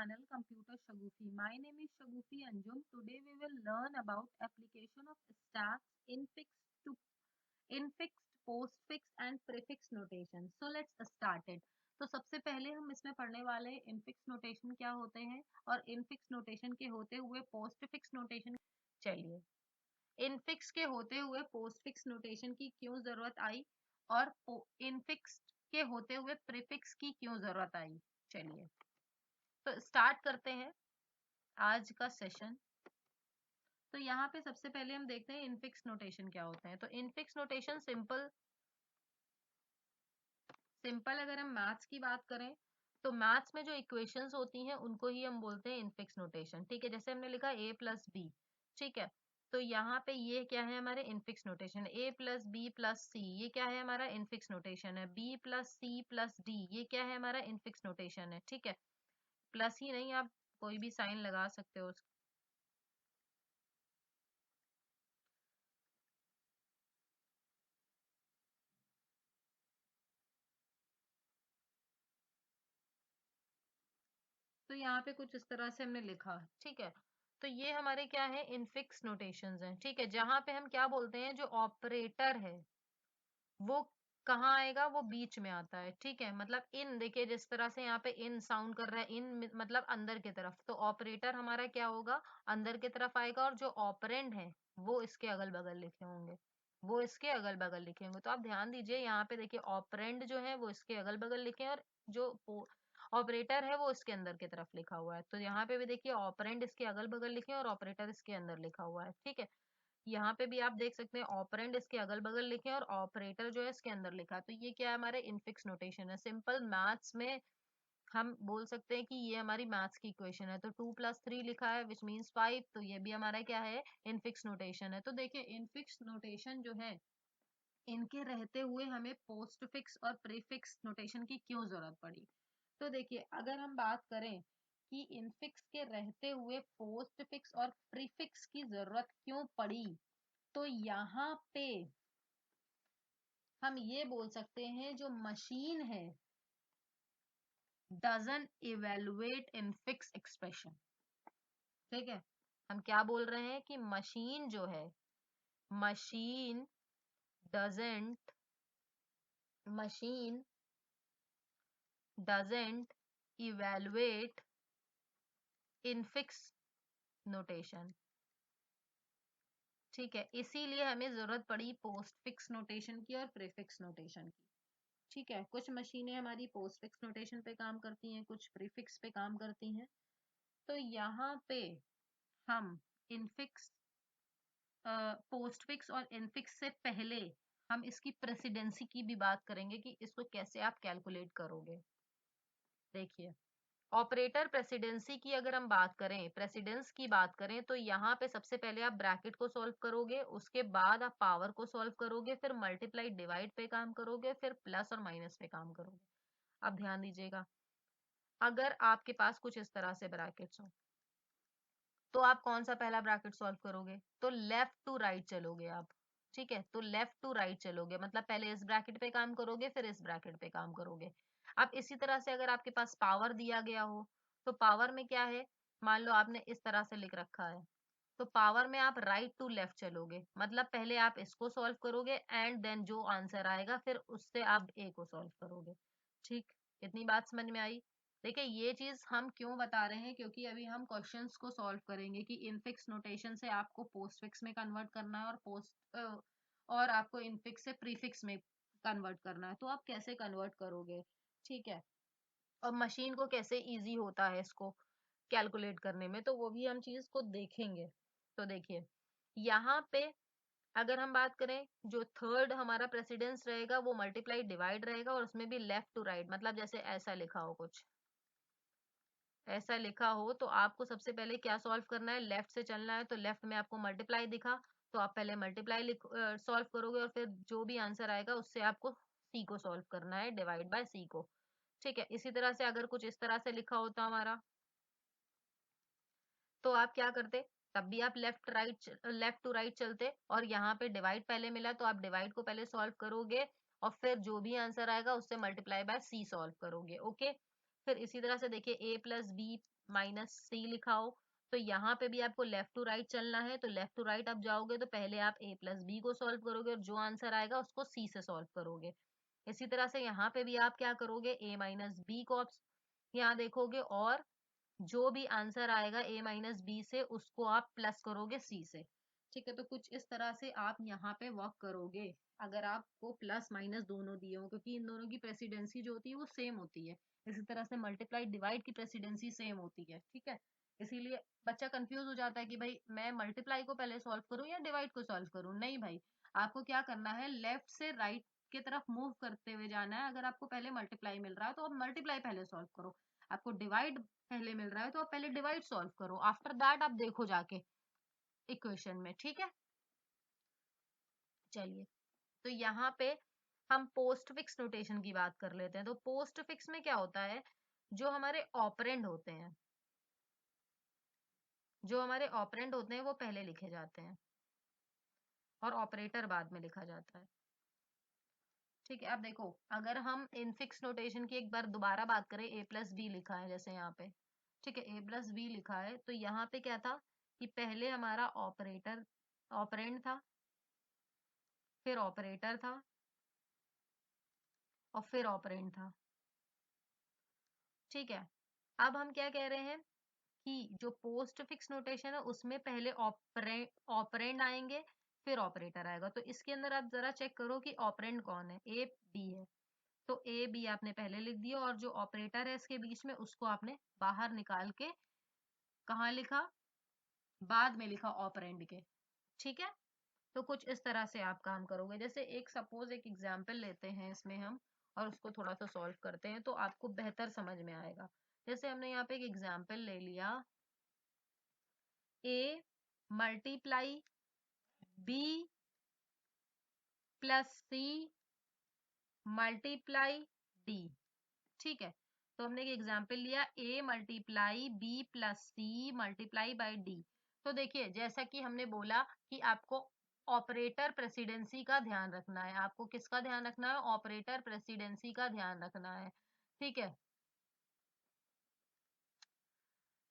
channel Computer Shagufi. My name is Shagufi Anjum. Today we will learn about application of stacks, infixed, postfix and prefix notation. So let's start it. तो सबसे पहले हम इसमें पढ़ने वाले हैं infix notation क्या होते हैं और इनफिक्स नोटेशन के होते हुए पोस्टफिक्स नोटेशन। चलिए, इनफिक्स के होते हुए पोस्टफिक्स नोटेशन की क्यों जरूरत आई और इनफिक्स के होते हुए प्रीफिक्स की क्यों जरूरत आई। चलिए तो स्टार्ट करते हैं आज का सेशन। तो यहाँ पे सबसे पहले हम देखते हैं इनफिक्स नोटेशन क्या होते हैं। तो इनफिक्स नोटेशन सिंपल अगर हम मैथ्स की बात करें तो मैथ्स में जो इक्वेशंस होती हैं उनको ही हम बोलते हैं इनफिक्स नोटेशन। ठीक है, जैसे हमने लिखा a प्लस बी। ठीक है, तो यहाँ पे ये क्या है हमारे infix notation. a plus b plus c ये क्या है हमारा इनफिक्स नोटेशन है। b plus c plus d ये क्या है हमारा इनफिक्स नोटेशन है। ठीक है, प्लस ही नहीं, आप कोई भी साइन लगा सकते हो। तो यहाँ पे कुछ इस तरह से हमने लिखा। ठीक है, तो ये हमारे क्या है इनफिक्स नोटेशंस हैं। ठीक है, जहां पे हम क्या बोलते हैं जो ऑपरेटर है वो कहाँ आएगा, वो बीच में आता है। ठीक है, मतलब इन देखिए जिस तरह से यहाँ पे इन साउंड कर रहा है, इन मतलब अंदर की तरफ, तो ऑपरेटर हमारा क्या होगा अंदर की तरफ आएगा और जो ऑपरेंड है वो इसके अगल बगल लिखे होंगे, वो इसके अगल बगल लिखे होंगे। तो आप ध्यान दीजिए यहाँ पे देखिए ऑपरेंड जो है वो इसके अगल बगल लिखे हैं और जो ऑपरेटर है वो इसके अंदर की तरफ लिखा हुआ है। तो यहाँ पे भी देखिए ऑपरेंड इसके अगल बगल लिखे हैं और ऑपरेटर इसके अंदर लिखा हुआ है। ठीक है, यहाँ पे भी आप देख सकते हैं ऑपरेंड इसके अगल बगल लिखे हैं और ऑपरेटर जो है इसके अंदर लिखा है। तो ये क्या है हमारे इनफिक्स नोटेशन है। सिंपल मैथ्स में हम बोल सकते हैं कि ये हमारी मैथ्स की इक्वेशन है। तो 2 + 3 लिखा है विच मीन्स 5, तो ये भी हमारा क्या है इनफिक्स नोटेशन है। तो देखिए इनफिक्स नोटेशन जो है इनके रहते हुए हमें पोस्टफिक्स और प्रीफिक्स नोटेशन की क्यों जरूरत पड़ी। तो देखिए अगर हम बात करें कि इनफिक्स के रहते हुए पोस्टफिक्स और प्रीफिक्स की जरूरत क्यों पड़ी, तो यहाँ पे हम ये बोल सकते हैं जो मशीन है डजंट इवेलुएट इनफिक्स एक्सप्रेशन। ठीक है, हम क्या बोल रहे हैं कि मशीन जो है machine doesn't machine doesn't evaluate infix notation. ठीक है, इसीलिए हमें जरूरत पड़ी पोस्टफिक्स नोटेशन की और प्रीफिक्स नोटेशन की। ठीक है, कुछ मशीनें हमारी पोस्टफिक्स नोटेशन पे काम करती हैं, कुछ प्रीफिक्स पे काम करती हैं। तो यहाँ पे हम इनफिक्स पोस्टफिक्स और इनफिक्स से पहले हम इसकी प्रेसिडेंसी की भी बात करेंगे कि इसको कैसे आप कैलकुलेट करोगे। देखिए ऑपरेटर प्रेसिडेंसी की अगर हम बात करें, प्रेसिडेंस की बात करें, तो यहाँ पे सबसे पहले आप ब्रैकेट को सॉल्व करोगे, उसके बाद आप पावर को सॉल्व करोगे, फिर मल्टीप्लाई डिवाइड पे काम करोगे, फिर प्लस और माइनस पे काम करोगे। अब ध्यान दीजिएगा अगर आपके पास कुछ इस तरह से ब्रैकेट्स हो तो आप कौन सा पहला ब्रैकेट सॉल्व करोगे, तो लेफ्ट टू राइट चलोगे आप। ठीक है, तो लेफ्ट टू राइट चलोगे मतलब पहले इस ब्रैकेट पे काम करोगे फिर इस ब्रैकेट पे काम करोगे। अब इसी तरह से अगर आपके पास पावर दिया गया हो तो पावर में क्या है, मान लो आपने इस तरह से लिख रखा है, तो पावर में आप राइट टू लेफ्ट चलोगे मतलब पहले आप इसको सॉल्व करोगे एंड देन जो आंसर आएगा फिर उससे आप ए को सॉल्व करोगे। ठीक, इतनी बात समझ में आई। देखिए ये चीज हम क्यों बता रहे हैं, क्योंकि अभी हम क्वेश्चंस को सॉल्व करेंगे कि इनफिक्स नोटेशन से आपको पोस्टफिक्स में कन्वर्ट करना है और आपको इनफिक्स से प्रीफिक्स में कन्वर्ट करना है, तो आप कैसे कन्वर्ट करोगे। ठीक है, और मशीन को कैसे इजी होता है इसको कैलकुलेट करने में, तो वो भी हम चीज को देखेंगे। तो देखिए यहाँ पे अगर हम बात करें जो थर्ड हमारा प्रेसिडेंस रहेगा वो मल्टीप्लाई डिवाइड रहेगा और उसमें भी लेफ्ट टू राइट, मतलब जैसे ऐसा लिखा हो, कुछ ऐसा लिखा हो तो आपको सबसे पहले क्या सॉल्व करना है, लेफ्ट से चलना है। तो लेफ्ट में आपको मल्टीप्लाई दिखा तो आप पहले मल्टीप्लाई सॉल्व करोगे और फिर जो भी आंसर आएगा उससे आपको सी को सॉल्व करना है, डिवाइड बाय सी को। ठीक है, इसी तरह से अगर कुछ इस तरह से लिखा होता हमारा तो आप क्या करते, तब भी आप लेफ्ट टू राइट चलते और यहाँ पे डिवाइड पहले मिला तो आप डिवाइड को पहले सॉल्व करोगे और फिर जो भी आंसर आएगा उससे मल्टीप्लाई बाय सी सॉल्व करोगे। ओके, फिर इसी तरह से देखिए a प्लस बी माइनस सी लिखा हो, तो यहाँ पे भी आपको लेफ्ट टू राइट चलना है, तो लेफ्ट टू राइट आप जाओगे तो पहले आप a प्लस बी को सॉल्व करोगे और जो आंसर आएगा उसको c से सॉल्व करोगे। इसी तरह से यहाँ पे भी आप क्या करोगे, a माइनस बी को आप यहाँ देखोगे और जो भी आंसर आएगा a माइनस बी से उसको आप प्लस करोगे c से। ठीक है, तो कुछ इस तरह से आप यहाँ पे वर्क करोगे अगर आपको प्लस माइनस दोनों दिए हो, क्योंकि इन दोनों की प्रेसिडेंसी जो होती है वो सेम होती है। इसी तरह से मल्टीप्लाई डिवाइड की प्रेसिडेंसी सेम होती है। ठीक है, इसीलिए बच्चा कंफ्यूज हो जाता है कि भाई मैं मल्टीप्लाई को पहले सॉल्व करूं या डिवाइड को सॉल्व करूं। नहीं भाई, आपको क्या करना है, लेफ्ट से राइट की तरफ मूव करते हुए जाना है। अगर आपको पहले मल्टीप्लाई मिल रहा है तो आप मल्टीप्लाई पहले सॉल्व करो, आपको डिवाइड पहले मिल रहा है तो आप पहले डिवाइड सॉल्व करो, आफ्टर दैट आप देखो जाके इक्वेशन में। ठीक है, चलिए, तो यहाँ पे हम पोस्ट फिक्स नोटेशन की बात कर लेते हैं। तो पोस्ट फिक्स में क्या होता है, जो हमारे ऑपरेंड होते हैं, वो पहले लिखे जाते हैं और ऑपरेटर बाद में लिखा जाता है। ठीक है, अब देखो, अगर हम इनफिक्स नोटेशन की एक बार दोबारा बात करें, a प्लस बी लिखा है जैसे यहाँ पे। ठीक है, a प्लस बी लिखा है, तो यहाँ पे क्या था कि पहले हमारा ऑपरेटर ऑपरेंड था, फिर ऑपरेटर था और फिर ऑपरेंड था। ठीक है, अब हम क्या कह रहे हैं कि जो पोस्ट फिक्स नोटेशन है उसमें पहले ऑपरेंड आएंगे, फिर ऑपरेटर आएगा। तो इसके अंदर आप जरा चेक करो कि ऑपरेंड कौन है, ए बी है, तो ए बी आपने पहले लिख दिया और जो ऑपरेटर है इसके बीच में उसको आपने बाहर निकाल के कहाँ लिखा, बाद में लिखा ऑपरेंड के। ठीक है, तो कुछ इस तरह से आप काम करोगे। जैसे एक सपोज एक एग्जांपल लेते हैं इसमें हम और उसको थोड़ा सा सॉल्व करते हैं तो आपको बेहतर समझ में आएगा। जैसे हमने यहाँ पे एक एग्जांपल ले लिया, a multiply b plus c multiply d. ठीक है, तो हमने एक एग्जांपल लिया, a multiply b plus c multiply by d. तो देखिए, जैसा कि हमने बोला कि आपको ऑपरेटर प्रेसिडेंसी का ध्यान रखना है। आपको किसका ध्यान रखना है, ऑपरेटर प्रेसिडेंसी का ध्यान रखना है। ठीक है,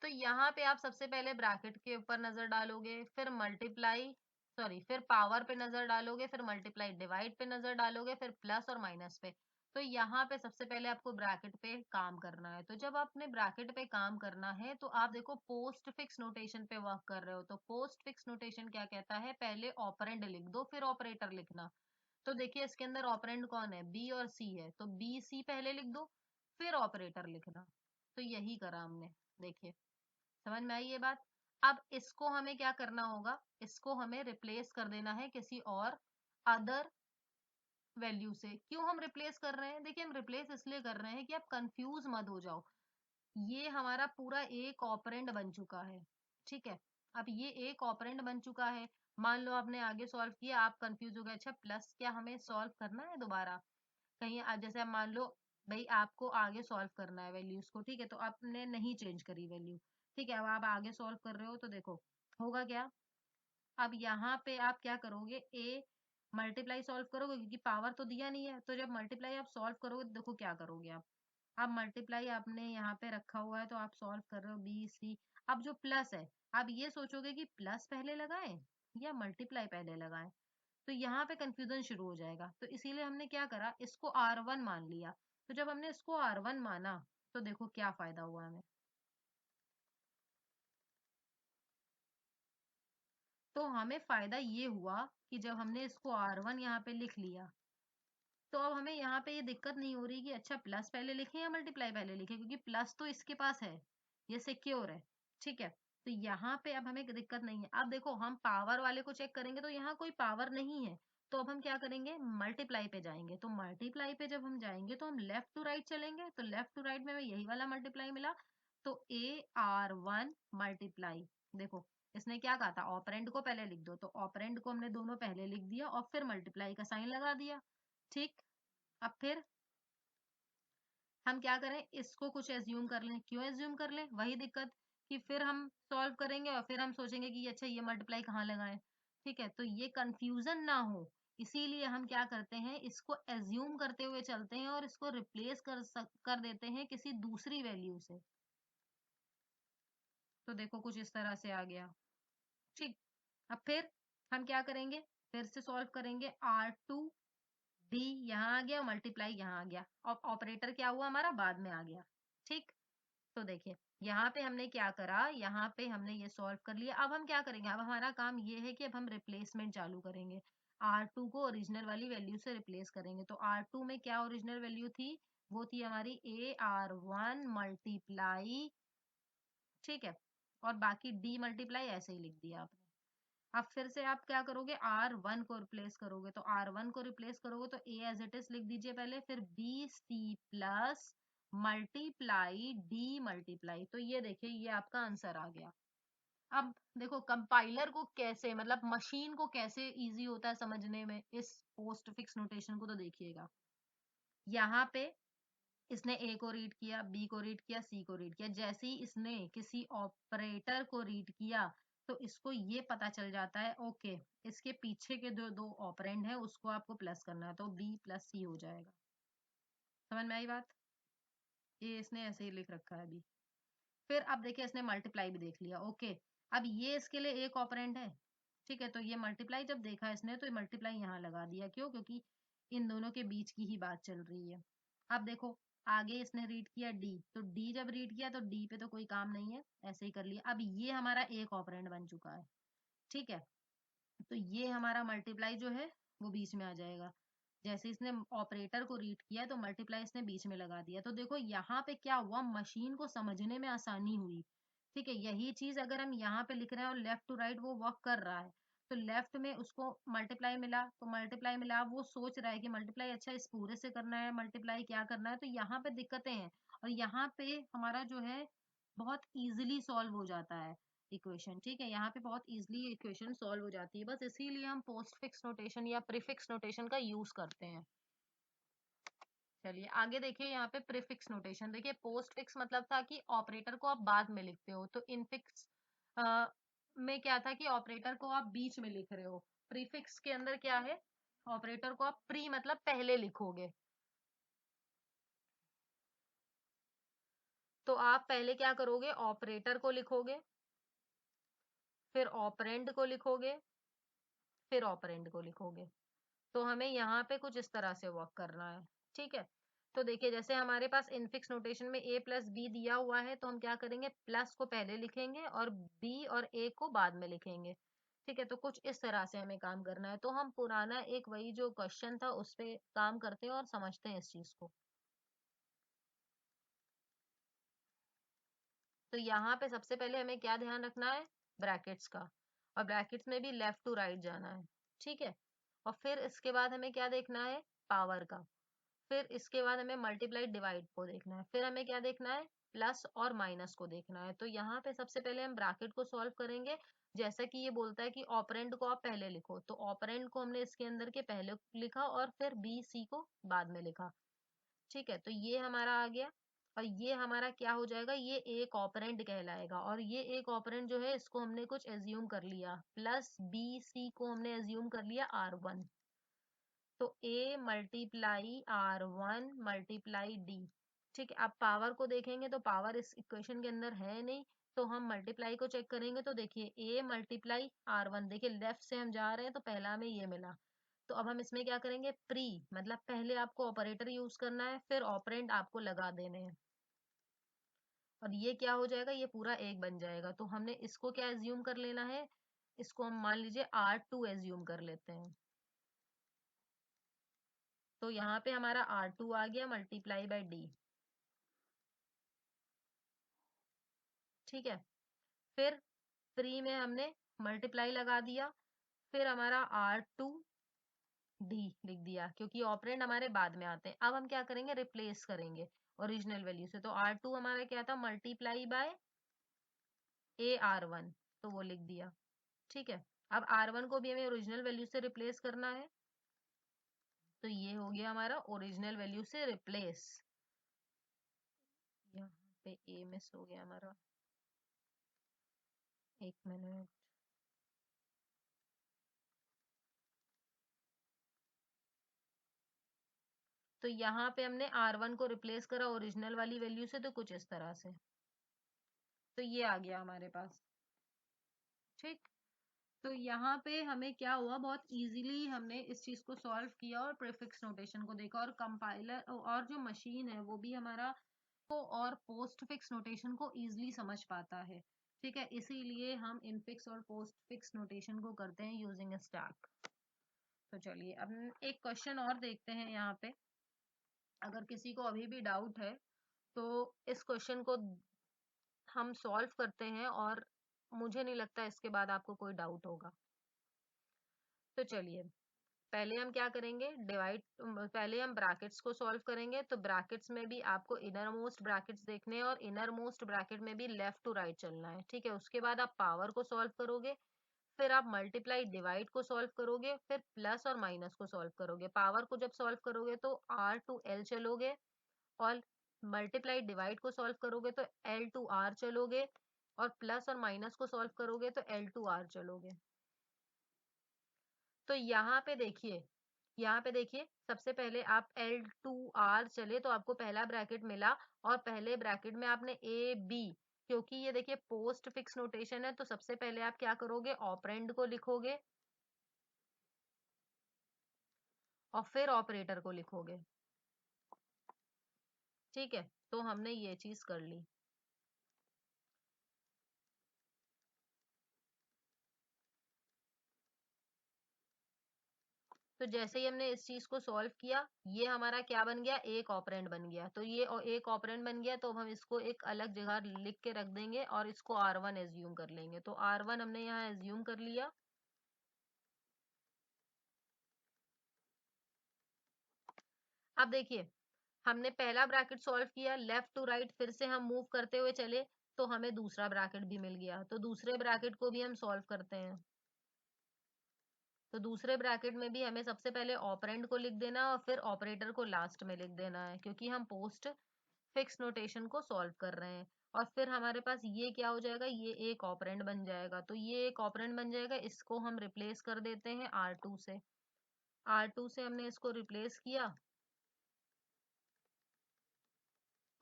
तो यहाँ पे आप सबसे पहले ब्रैकेट के ऊपर नजर डालोगे, फिर मल्टीप्लाई सॉरी फिर पावर पे नजर डालोगे, फिर मल्टीप्लाई डिवाइड पे नजर डालोगे, फिर प्लस और माइनस पे। तो यहाँ पे सबसे पहले आपको ब्रैकेट पे काम करना है। तो जब आपने ब्रैकेट पे काम करना है तो आप देखो पोस्ट फिक्स नोटेशन पे वर्क कर रहे हो। तो पोस्ट फिक्स नोटेशन क्या कहता है, पहले ऑपरेंड लिख दो फिर ऑपरेटर लिखना। तो देखिए इसके अंदर ऑपरेंड कौन है, बी और सी है, तो बी सी पहले लिख दो फिर ऑपरेटर लिखना। तो यही करा हमने, देखिए समझ में आई ये बात। अब इसको हमें क्या करना होगा, इसको हमें रिप्लेस कर देना है किसी और अदर वैल्यू से। क्यों हम रिप्लेस कर रहे हैं, देखिए हम रिप्लेस इसलिए कर रहे हैं कि आप कंफ्यूज मत हो जाओ। ये हमारा पूरा एक ऑपरेंड बन चुका है। ठीक है, अब ये एक ऑपरेंड बन चुका है। मान लो आपने आगे सॉल्व किया, आप कंफ्यूज हो गए, अच्छा प्लस क्या हमें सॉल्व करना है दोबारा कहीं, जैसे आप मान लो भाई आपको आगे सॉल्व करना है वैल्यूज को। ठीक है, तो आपने नहीं चेंज करी वैल्यू। ठीक है, अब आप आगे सॉल्व कर रहे हो तो देखो होगा क्या। अब यहाँ पे आप क्या करोगे, ए मल्टीप्लाई सॉल्व करोगे क्योंकि पावर तो दिया नहीं है, तो जब मल्टीप्लाई आप सॉल्व करोगे तो देखो क्या करोगे आप। अब मल्टीप्लाई आपने यहाँ पे रखा हुआ है तो आप सॉल्व कर रहे हो बी सी। अब जो प्लस है, आप ये सोचोगे कि प्लस पहले लगाएं या मल्टीप्लाई पहले लगाएं, तो यहाँ पे कंफ्यूजन शुरू हो जाएगा। तो इसीलिए हमने क्या करा, इसको R1 मान लिया। तो जब हमने इसको R1 माना तो देखो क्या फायदा हुआ हमें। तो हमें फायदा ये हुआ कि जब हमने इसको R1 यहाँ पे लिख लिया तो अब हमें यहाँ पे ये दिक्कत नहीं हो रही कि अच्छा प्लस पहले लिखें या मल्टीप्लाई पहले लिखें, क्योंकि प्लस तो इसके पास है, ये सिक्योर है। ठीक है, तो यहाँ पे अब हमें दिक्कत नहीं है। अब देखो हम पावर वाले को चेक करेंगे तो यहाँ कोई पावर नहीं है, तो अब हम क्या करेंगे, मल्टीप्लाई पे जाएंगे। तो मल्टीप्लाई पे जब हम जाएंगे तो हम लेफ्ट टू राइट चलेंगे, तो लेफ्ट टू राइट में हमें यही वाला मल्टीप्लाई मिला। तो AR1 मल्टीप्लाई, देखो इसने क्या कहा था, ऑपरेंड को पहले लिख दो, तो ऑपरेंड को हमने दोनों पहले लिख दिया और फिर मल्टीप्लाई का साइन लगा दिया। ठीक, अब फिर हम क्या करें, इसको कुछ एज्यूम कर लें। क्यों एज्यूम कर लें, वही दिक्कत कि फिर हम सॉल्व करेंगे और फिर हम सोचेंगे कि अच्छा ये मल्टीप्लाई कहाँ लगाएं। ठीक है, तो ये कंफ्यूजन ना हो इसीलिए हम क्या करते हैं, इसको एज्यूम करते हुए चलते हैं और इसको रिप्लेस कर देते हैं किसी दूसरी वैल्यू से। तो देखो कुछ इस तरह से आ गया। ठीक, अब फिर हम क्या करेंगे, फिर से सॉल्व करेंगे। R2D यहाँ आ गया, मल्टीप्लाई यहाँ आ गया, और ऑपरेटर क्या हुआ हमारा बाद में आ गया। ठीक, तो देखिए यहाँ पे हमने क्या करा, यहाँ पे हमने ये सॉल्व कर लिया। अब हम क्या करेंगे, अब हमारा काम ये है कि अब हम रिप्लेसमेंट चालू करेंगे। R2 को ओरिजिनल वाली वैल्यू से रिप्लेस करेंगे। तो R2 में क्या ओरिजिनल वैल्यू थी, वो थी हमारी AR1 मल्टीप्लाई, ठीक है, और बाकी D मल्टीप्लाई ऐसे ही लिख दिया आपने। अब फिर से आप क्या करोगे, R1 को रिप्लेस करोगे। तो R1 को रिप्लेस करोगे तो A एज इट इज लिख दीजिए पहले, फिर BC plus multiply D multiply. तो ये देखिए ये आपका आंसर आ गया। अब देखो कंपाइलर को कैसे, मतलब मशीन को कैसे इजी होता है समझने में इस पोस्ट फिक्स नोटेशन को, तो देखिएगा यहाँ पे इसने ए को रीड किया, बी को रीड किया, सी को रीड किया। जैसे ही इसने किसी ऑपरेटर को रीड किया तो इसको ये पता चल जाता है ओके इसके पीछे के जो दो ऑपरेंड है उसको आपको प्लस करना है, तो बी प्लस सी हो जाएगा। समझ में आई बात, ये इसने ऐसे ही लिख रखा है अभी। फिर अब देखिए इसने मल्टीप्लाई भी देख लिया, ओके अब ये इसके लिए एक ऑपरेंड है, ठीक है, तो ये मल्टीप्लाई जब देखा इसने तो ये मल्टीप्लाई यहाँ लगा दिया, क्यों, क्योंकि इन दोनों के बीच की ही बात चल रही है। अब देखो आगे इसने रीड किया डी, तो डी जब रीड किया तो डी पे तो कोई काम नहीं है, ऐसे ही कर लिया। अब ये हमारा एक ऑपरेंड बन चुका है, ठीक है, तो ये हमारा मल्टीप्लाई जो है वो बीच में आ जाएगा। जैसे इसने ऑपरेटर को रीड किया तो मल्टीप्लाई इसने बीच में लगा दिया। तो देखो यहाँ पे क्या हुआ, मशीन को समझने में आसानी हुई। ठीक है, यही चीज अगर हम यहाँ पे लिख रहे हैं और लेफ्ट टू राइट वो वर्क कर रहा है, तो लेफ्ट में उसको मल्टीप्लाई मिला तो मल्टीप्लाई मिला, वो सोच रहा है कि मल्टीप्लाई अच्छा इस पूरे से करना है, मल्टीप्लाई क्या करना है, तो यहाँ पे दिक्कतें हैं। और यहाँ पे हमारा जो है बहुत इजीली सॉल्व हो जाता है इक्वेशन। ठीक है, यहाँ पे बहुत इजीली इक्वेशन सॉल्व हो जाती है, बस इसीलिए हम पोस्ट फिक्स नोटेशन या प्रीफिक्स नोटेशन का यूज करते हैं। चलिए आगे देखिए, यहाँ पे प्रीफिक्स नोटेशन देखिए, पोस्ट फिक्स मतलब था कि ऑपरेटर को आप बाद में लिखते हो, तो इनफिक्स में क्या था कि ऑपरेटर को आप बीच में लिख रहे हो। प्रीफिक्स के अंदर क्या है, ऑपरेटर को आप प्री मतलब पहले लिखोगे। तो आप पहले क्या करोगे, ऑपरेटर को लिखोगे, फिर ऑपरेंड को लिखोगे, फिर ऑपरेंड को लिखोगे। तो हमें यहाँ पे कुछ इस तरह से वर्क करना है। ठीक है, तो देखिए जैसे हमारे पास इनफिक्स नोटेशन में a प्लस बी दिया हुआ है, तो हम क्या करेंगे, प्लस को पहले लिखेंगे और b और a को बाद में लिखेंगे। ठीक है, तो कुछ इस तरह से हमें काम करना है। तो हम पुराना एक वही जो क्वेश्चन था उस पे काम करते हैं और समझते हैं इस चीज को। तो यहाँ पे सबसे पहले हमें क्या ध्यान रखना है, ब्रैकेट्स का, और ब्रैकेट्स में भी लेफ्ट टू राइट जाना है। ठीक है, और फिर इसके बाद हमें क्या देखना है, पावर का, फिर इसके बाद हमें मल्टीप्लाई डिवाइड को देखना है, फिर हमें क्या देखना है, प्लस और माइनस को देखना है। तो यहाँ पे सबसे पहले हम ब्रैकेट को सॉल्व करेंगे। जैसा कि ये बोलता है कि ऑपरेंड को आप पहले लिखो, तो ऑपरेंड को हमने इसके अंदर के पहले लिखा और फिर बी सी को बाद में लिखा। ठीक है, तो ये हमारा आ गया, और ये हमारा क्या हो जाएगा, ये एक ऑपरेंड कहलाएगा। और ये एक ऑपरेंड जो है इसको हमने कुछ एज्यूम कर लिया, प्लस बी सी को हमने एज्यूम कर लिया R1, तो a multiply R1 multiply d. ठीक है, अब पावर को देखेंगे तो पावर इस इक्वेशन के अंदर है नहीं, तो हम मल्टीप्लाई को चेक करेंगे। तो देखिए a मल्टीप्लाई R1, देखिए लेफ्ट से हम जा रहे हैं तो पहला हमें ये मिला। तो अब हम इसमें क्या करेंगे, प्री मतलब पहले आपको ऑपरेटर यूज करना है, फिर ऑपरेंड आपको लगा देने हैं, और ये क्या हो जाएगा, ये पूरा एक बन जाएगा। तो हमने इसको क्या एज्यूम कर लेना है, इसको हम मान लीजिए R2 एज्यूम कर लेते हैं। तो यहाँ पे हमारा R2 आ गया मल्टीप्लाई बाय डी। ठीक है, फिर 3 में हमने मल्टीप्लाई लगा दिया, फिर हमारा R2D लिख दिया, क्योंकि ऑपरेंड हमारे बाद में आते हैं। अब हम क्या करेंगे, रिप्लेस करेंगे ओरिजिनल वैल्यू से। तो R2 हमारा क्या था, मल्टीप्लाई बाय AR1, तो वो लिख दिया। ठीक है, अब R1 को भी हमें ओरिजिनल वैल्यू से रिप्लेस करना है, तो ये हो गया हमारा ओरिजिनल वैल्यू से रिप्लेस। यहाँ पे ए मिस हो गया हमारा, एक मिनट। तो यहाँ पे हमने R1 को रिप्लेस करा ओरिजिनल वाली वैल्यू से, तो कुछ इस तरह से। तो ये आ गया हमारे पास। ठीक, तो यहाँ पे हमें क्या हुआ, बहुत इजीली हमने इस चीज को सॉल्व किया और प्रीफिक्स नोटेशन को देखा, और कंपाइलर और जो मशीन है वो भी हमारा को और पोस्ट फिक्स नोटेशन को इजीली समझ पाता है। ठीक है, इसीलिए हम इनफिक्स और पोस्ट फिक्स नोटेशन को करते हैं यूजिंग स्टैक। तो चलिए अब एक क्वेश्चन और देखते हैं यहाँ पे। अगर किसी को अभी भी डाउट है तो इस क्वेश्चन को हम सॉल्व करते हैं, और मुझे नहीं लगता इसके बाद आपको कोई डाउट होगा। तो चलिए पहले हम क्या करेंगे, डिवाइड, पहले हम ब्रैकेट्स को सॉल्व करेंगे। तो ब्रैकेट्स में भी आपको इनर मोस्ट ब्रैकेट्स देखने हैं, और इनर मोस्ट ब्रैकेट में भी लेफ्ट टू राइट चलना है। ठीक है, उसके बाद आप पावर को सॉल्व करोगे, फिर आप मल्टीप्लाई डिवाइड को सॉल्व करोगे, फिर प्लस और माइनस को सॉल्व करोगे। पावर को जब सॉल्व करोगे तो आर टू एल चलोगे, और मल्टीप्लाई डिवाइड को सॉल्व करोगे तो एल टू आर चलोगे, और प्लस और माइनस को सॉल्व करोगे तो एल टू आर चलोगे। तो यहाँ पे देखिए सबसे पहले आप एल टू आर चले तो आपको पहला ब्रैकेट मिला, और पहले ब्रैकेट में आपने ए बी, क्योंकि ये देखिए पोस्ट फिक्स नोटेशन है तो सबसे पहले आप क्या करोगे, ऑपरेंड को लिखोगे और फिर ऑपरेटर को लिखोगे। ठीक है, तो हमने ये चीज कर ली। तो जैसे ही हमने इस चीज को सॉल्व किया, ये हमारा क्या बन गया, एक ऑपरेंड बन गया। तो ये एक ऑपरेंड बन गया, तो अब हम इसको एक अलग जगह लिख के रख देंगे और इसको R1 एज्यूम कर लेंगे। तो R1 हमने यहाँ एज्यूम कर लिया। अब देखिए हमने पहला ब्रैकेट सॉल्व किया, लेफ्ट टू राइट फिर से हम मूव करते हुए चले, तो हमें दूसरा ब्रैकेट भी मिल गया। तो दूसरे ब्रैकेट को भी हम सॉल्व करते हैं। तो दूसरे ब्रैकेट में भी हमें सबसे पहले ऑपरेंड को लिख देना और फिर ऑपरेटर को लास्ट में लिख देना है, क्योंकि हम पोस्ट फिक्स नोटेशन को सॉल्व कर रहे हैं। और फिर हमारे पास ये क्या हो जाएगा, ये एक ऑपरेंड बन जाएगा। तो ये एक ऑपरेंड बन जाएगा, इसको हम रिप्लेस कर देते हैं R2 से। R2 से हमने इसको रिप्लेस किया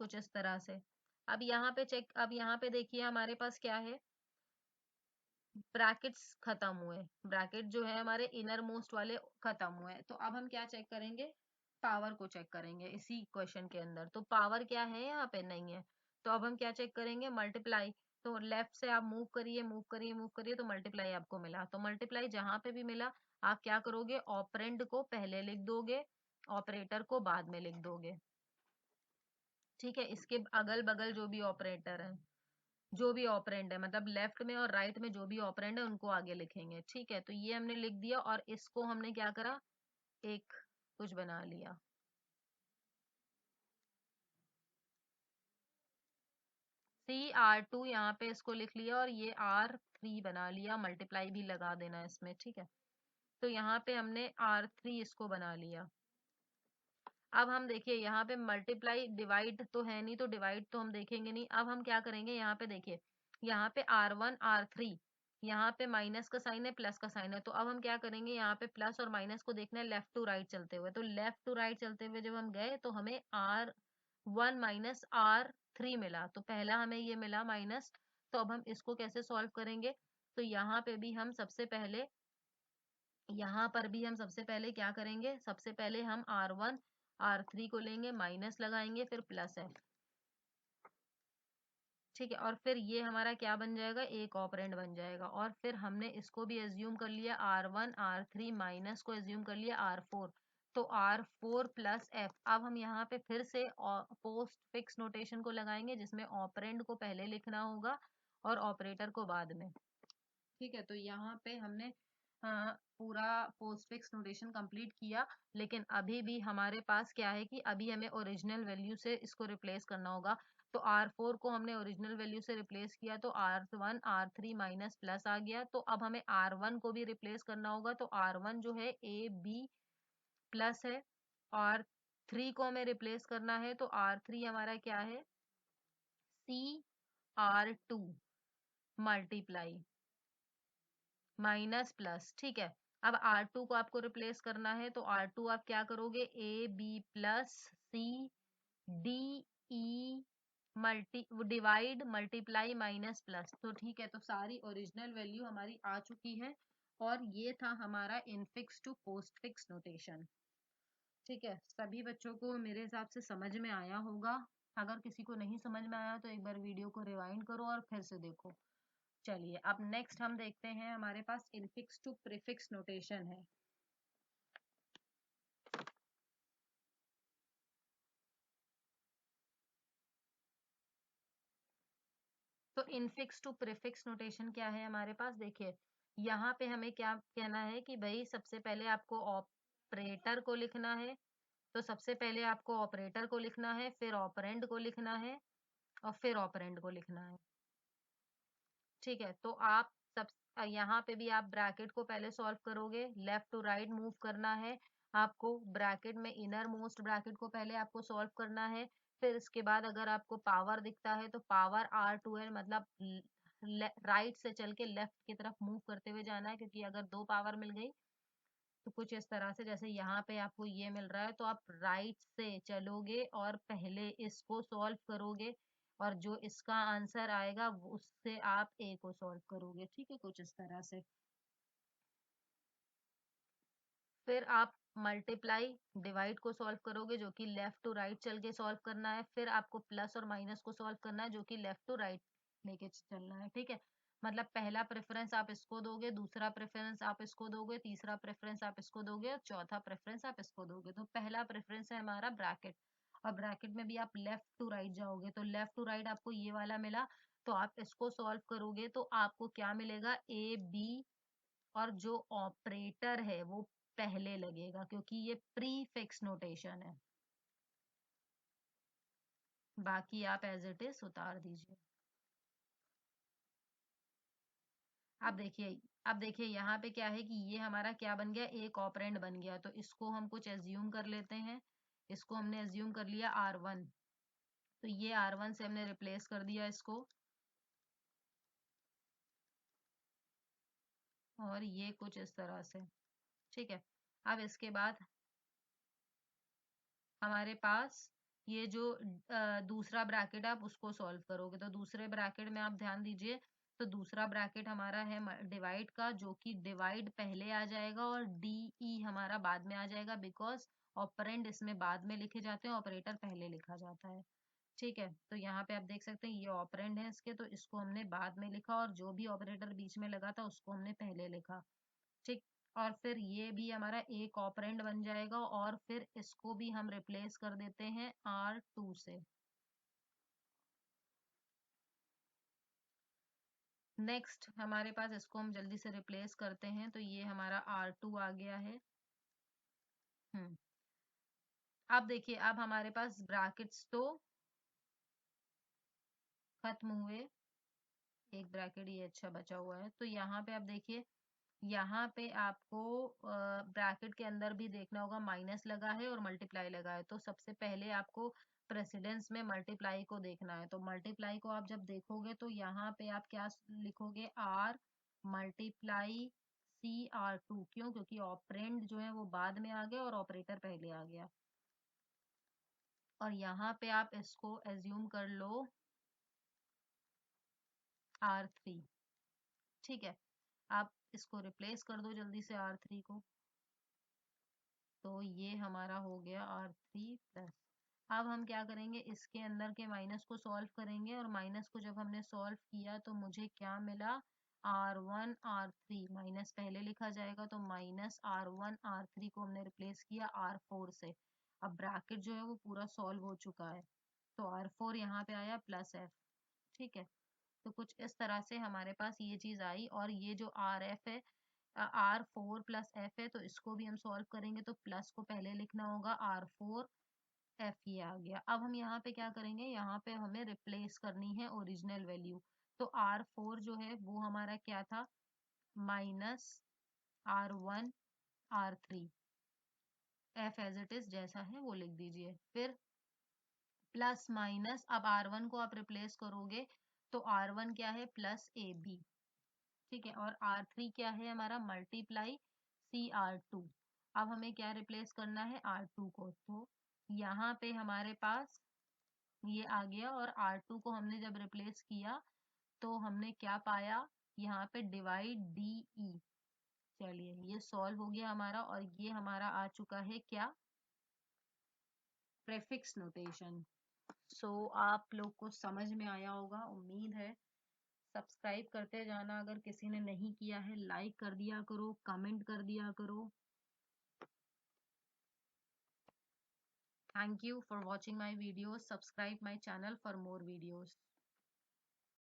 कुछ इस तरह से। अब यहाँ पे देखिए हमारे पास क्या है, ब्रैकेट्स खत्म हुए, ब्रैकेट जो है हमारे इनर मोस्ट वाले खत्म हुए। तो अब हम क्या चेक करेंगे, पावर को चेक करेंगे इसी क्वेश्चन के अंदर। तो पावर क्या है, यहाँ पे नहीं है। तो अब हम क्या चेक करेंगे, मल्टीप्लाई। तो लेफ्ट से आप मूव करिए मूव करिए मूव करिए, तो मल्टीप्लाई आपको मिला। तो मल्टीप्लाई जहां पे भी मिला आप क्या करोगे, ऑपरेंड को पहले लिख दोगे, ऑपरेटर को बाद में लिख दोगे। ठीक है, इसके अगल बगल जो भी ऑपरेटर है, जो भी ऑपरेंड है, मतलब लेफ्ट में और राइट में जो भी ऑपरेंड है उनको आगे लिखेंगे। ठीक है, तो ये हमने लिख दिया, और इसको हमने क्या करा, एक कुछ बना लिया। CR2 यहाँ पे इसको लिख लिया, और ये R3 बना लिया, मल्टीप्लाई भी लगा देना इसमें। ठीक है, तो यहाँ पे हमने R3 इसको बना लिया। अब हम देखिए यहाँ पे मल्टीप्लाई डिवाइड तो है नहीं, तो डिवाइड तो हम देखेंगे नहीं। अब हम क्या करेंगे, यहाँ पे देखिए, यहाँ पे R1 R3, यहाँ पे माइनस का साइन है प्लस का साइन है। तो अब हम क्या करेंगे, यहाँ पे प्लस और माइनस को देखना है लेफ्ट टू राइट चलते हुए। तो लेफ्ट टू राइट चलते हुए जब हम गए तो हमें R1 माइनस R3 मिला। तो पहला हमें ये मिला माइनस। तो अब हम इसको कैसे सॉल्व करेंगे, तो यहाँ पे भी हम सबसे पहले, यहाँ पर भी हम सबसे पहले क्या करेंगे, सबसे पहले हम R1 R3 को लेंगे, माइनस लगाएंगे, फिर प्लस है। ठीक है, और फिर ये हमारा क्या बन जाएगा, एक ऑपरेंड बन जाएगा। और फिर हमने इसको भी एज्यूम कर लिया, R1 R3 माइनस को एज्यूम कर लिया R4। तो R4 प्लस F। अब हम यहाँ पे फिर से पोस्ट फिक्स नोटेशन को लगाएंगे, जिसमें ऑपरेंड को पहले लिखना होगा और ऑपरेटर को बाद में। ठीक है, तो यहाँ पे हमने पूरा पोस्टफिक्स नोटेशन कंप्लीट किया। लेकिन अभी भी हमारे पास क्या है कि अभी हमें ओरिजिनल वैल्यू से इसको रिप्लेस करना होगा। तो R4 को हमने ओरिजिनल वैल्यू से रिप्लेस किया, तो R1 R3 माइनस प्लस आ गया। तो अब हमें R1 को भी रिप्लेस करना होगा। तो R1 जो है AB प्लस है, और 3 को हमें रिप्लेस करना है, तो R3 हमारा क्या है, CR2 मल्टीप्लाई माइनस प्लस। ठीक है, अब R2 को आपको रिप्लेस करना है, तो R2 आप क्या करोगे, AB plus C D E divide multiply minus plus. तो ठीक है, तो सारी ओरिजिनल वैल्यू हमारी आ चुकी है और ये था हमारा infix to postfix notation. ठीक है, सभी बच्चों को मेरे हिसाब से समझ में आया होगा। अगर किसी को नहीं समझ में आया तो एक बार वीडियो को रिवाइंड करो और फिर से देखो। चलिए अब नेक्स्ट हम देखते हैं, हमारे पास इनफिक्स टू प्रीफिक्स नोटेशन है। तो इनफिक्स टू प्रीफिक्स नोटेशन क्या है हमारे पास, देखिए यहाँ पे हमें क्या कहना है कि भाई सबसे पहले आपको ऑपरेटर को लिखना है। तो सबसे पहले आपको ऑपरेटर को लिखना है, फिर ऑपरेंड को लिखना है और फिर ऑपरेंड को लिखना है। ठीक है, तो आप सब यहाँ पे भी आप ब्रैकेट को पहले सॉल्व करोगे, लेफ्ट टू राइट मूव करना है आपको। ब्रैकेट में इनर मोस्ट ब्रैकेट को पहले आपको सॉल्व करना है। फिर इसके बाद अगर आपको पावर दिखता है तो पावर R2L मतलब राइट से चल के लेफ्ट की तरफ मूव करते हुए जाना है, क्योंकि अगर दो पावर मिल गई तो कुछ इस तरह से, जैसे यहाँ पे आपको ये मिल रहा है तो आप राइट से चलोगे और पहले इसको सॉल्व करोगे और जो इसका आंसर आएगा उससे आप ए को सॉल्व करोगे। ठीक है, कुछ इस तरह से। फिर आप मल्टीप्लाई डिवाइड को सॉल्व करोगे, जो कि लेफ्ट टू राइट चल के सॉल्व करना है। फिर आपको प्लस और माइनस को सॉल्व करना है, जो कि लेफ्ट टू राइट लेके चलना है। ठीक है, मतलब पहला प्रेफरेंस आप इसको दोगे, दूसरा प्रेफरेंस आप इसको दोगे, तीसरा प्रेफरेंस आप इसको दोगे और चौथा प्रेफरेंस आप इसको दोगे। तो पहला प्रेफरेंस है हमारा ब्रैकेट, और ब्रैकेट में भी आप लेफ्ट टू राइट जाओगे, तो लेफ्ट टू राइट आपको ये वाला मिला। तो आप इसको सॉल्व करोगे तो आपको क्या मिलेगा, ए बी, और जो ऑपरेटर है वो पहले लगेगा क्योंकि ये प्री फिक्स नोटेशन है। बाकी आप एज इट इज उतार दीजिए। अब देखिए यहाँ पे क्या है कि ये हमारा क्या बन गया, एक ऑपरेंड बन गया। तो इसको हम कुछ एज्यूम कर लेते हैं। इसको हमने एज्यूम कर लिया R1। तो ये R1 से हमने रिप्लेस कर दिया इसको, और ये कुछ इस तरह से। ठीक है, अब इसके बाद हमारे पास ये जो दूसरा ब्रैकेट आप उसको सॉल्व करोगे। तो दूसरे ब्रैकेट में आप ध्यान दीजिए, तो दूसरा ब्रैकेट हमारा है डिवाइड का, जो कि डिवाइड पहले आ जाएगा और डी ई हमारा बाद में आ जाएगा, बिकॉज ऑपरेंड इसमें बाद में लिखे जाते हैं, ऑपरेटर पहले लिखा जाता है। ठीक है, तो यहाँ पे आप देख सकते हैं ये ऑपरेंड है इसके, तो इसको हमने बाद में लिखा और जो भी ऑपरेटर बीच में लगा था उसको हमने पहले लिखा। ठीक, और फिर ये भी हमारा एक ऑपरेंड बन जाएगा और फिर इसको भी हम रिप्लेस कर देते हैं R2 से। नेक्स्ट हमारे पास, इसको हम जल्दी से रिप्लेस करते हैं, तो ये हमारा R2 आ गया है। हम्म, अब देखिए, अब हमारे पास ब्रैकेट्स तो खत्म हुए, एक ब्रैकेट ये अच्छा बचा हुआ है। तो यहाँ पे आप देखिए, यहाँ पे आपको ब्रैकेट के अंदर भी देखना होगा, माइनस लगा है और मल्टीप्लाई लगा है। तो सबसे पहले आपको प्रेसिडेंस में मल्टीप्लाई को देखना है। तो मल्टीप्लाई को आप जब देखोगे तो यहाँ पे आप क्या लिखोगे, आर मल्टीप्लाई CR2। क्यों, क्योंकि ऑपरेंड जो है वो बाद में आ गया और ऑपरेटर पहले आ गया। और यहाँ पे आप इसको एज्यूम कर लो R3। ठीक है, आप इसको रिप्लेस कर दो जल्दी से R3 को, तो ये हमारा हो गया R3 प्लस। अब हम क्या करेंगे, इसके अंदर के माइनस को सॉल्व करेंगे, और माइनस को जब हमने सॉल्व किया तो मुझे क्या मिला, R1 R3, माइनस पहले लिखा जाएगा, तो माइनस R1 R3 को हमने रिप्लेस किया R4 से। अब ब्रैकेट जो है वो पूरा सॉल्व हो चुका है, तो R4 यहाँ पे आया प्लस F। ठीक है, तो कुछ इस तरह से हमारे पास ये चीज आई। और ये जो RF है, R4 प्लस F है, तो इसको भी हम सॉल्व करेंगे, तो प्लस को पहले लिखना होगा, R4 F ये आ गया। अब हम यहाँ पे क्या करेंगे, यहाँ पे हमें रिप्लेस करनी है ओरिजिनल वैल्यू। तो R4 जो है वो हमारा क्या था, minus R1 R3, F as it is जैसा है वो लिख दीजिए। फिर प्लस माइनस, अब R1 को आप रिप्लेस करोगे तो R1 क्या है, प्लस AB। ठीक है, और R3 क्या है हमारा, मल्टीप्लाई CR2। अब हमें क्या रिप्लेस करना है, R2 को। तो यहाँ पे हमारे पास ये आ गया, और R2 को हमने जब रिप्लेस किया तो हमने क्या पाया, यहाँ पे डिवाइड DE। चलिए ये सॉल्व हो गया हमारा, और ये हमारा आ चुका है क्या, प्रेफिक्स नोटेशन। सो आप लोग को समझ में आया होगा, उम्मीद है। सब्सक्राइब करते जाना, अगर किसी ने नहीं किया है लाइक कर दिया करो, कमेंट कर दिया करो। Thank you for watching my videos. Subscribe my channel for more videos.